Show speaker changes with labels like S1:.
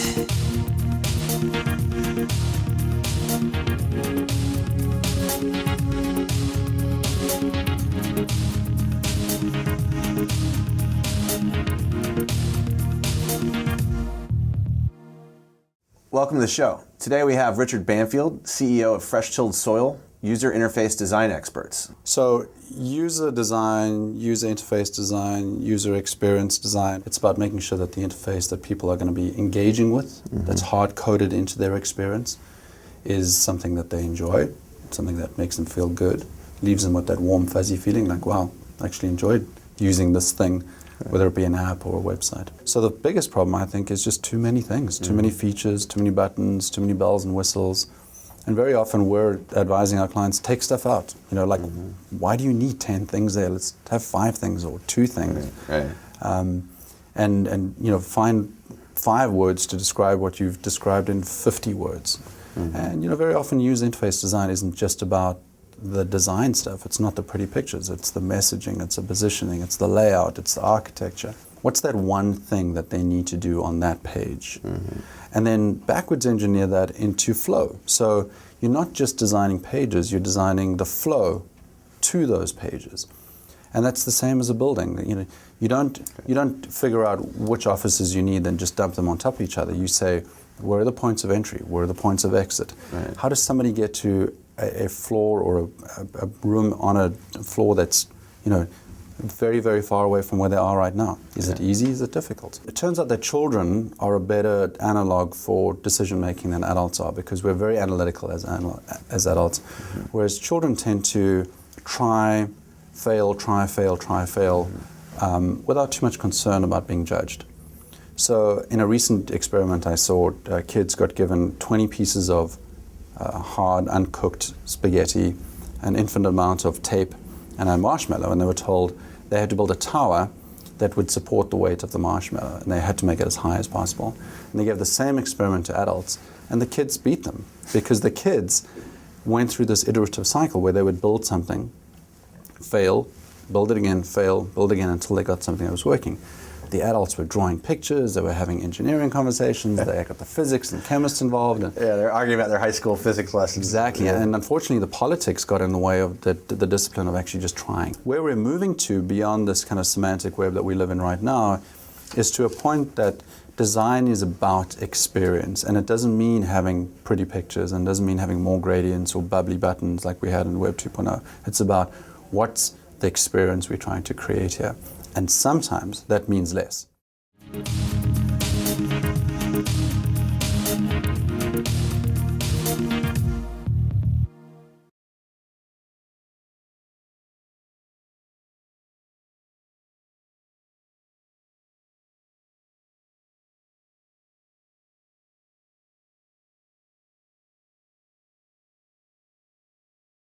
S1: Welcome to the show. Today we have Richard Banfield, CEO of Fresh Tilled Soil, user interface design experts.
S2: So user design, user interface design, user experience design, it's about making sure that the interface that people are going to be engaging with, that's hard-coded into their experience, is something that they enjoy, something that makes them feel good, leaves them with that warm, fuzzy feeling like, wow, I actually enjoyed using this thing, whether it be an app or a website. So the biggest problem, I think, is just too many things, too many features, too many buttons, too many bells and whistles. And very often we're advising our clients, take stuff out. You know, like, why do you need 10 things there? Let's have 5 things or 2 things.
S1: Right.
S2: And you know, find 5 words to describe what you've described in 50 words. And you know, very often user interface design isn't just about the design stuff. It's not the pretty pictures. It's the messaging, it's the positioning, it's the layout, it's the architecture. What's that one thing that they need to do on that page? And then backwards engineer that into flow. So you're not just designing pages, you're designing the flow to those pages. And that's the same as a building. You know, you don't figure out which offices you need and just dump them on top of each other. You say, where are the points of entry? Where are the points of exit?
S1: Right.
S2: How does somebody get to a floor or a room on a floor that's, you know, very, very far away from where they are right now? Is it easy? Is it difficult? It turns out that children are a better analog for decision making than adults are, because we're very analytical as adults, whereas children tend to try, fail, without too much concern about being judged. So in a recent experiment I saw, kids got given 20 pieces of hard, uncooked spaghetti, an infinite amount of tape, and a marshmallow, and they were told they had to build a tower that would support the weight of the marshmallow, and they had to make it as high as possible. And they gave the same experiment to adults, and the kids beat them, because the kids went through this iterative cycle where they would build something, fail, build it again, fail, build again, until they got something that was working. The adults were drawing pictures, they were having engineering conversations, they got the physics and chemists involved. And
S1: they're arguing about their high school physics lessons.
S2: Exactly, and unfortunately the politics got in the way of the discipline of actually just trying. Where we're moving to beyond this kind of semantic web that we live in right now is to a point that design is about experience, and it doesn't mean having pretty pictures, and doesn't mean having more gradients or bubbly buttons like we had in Web 2.0. It's about what's the experience we're trying to create here. And sometimes that means less.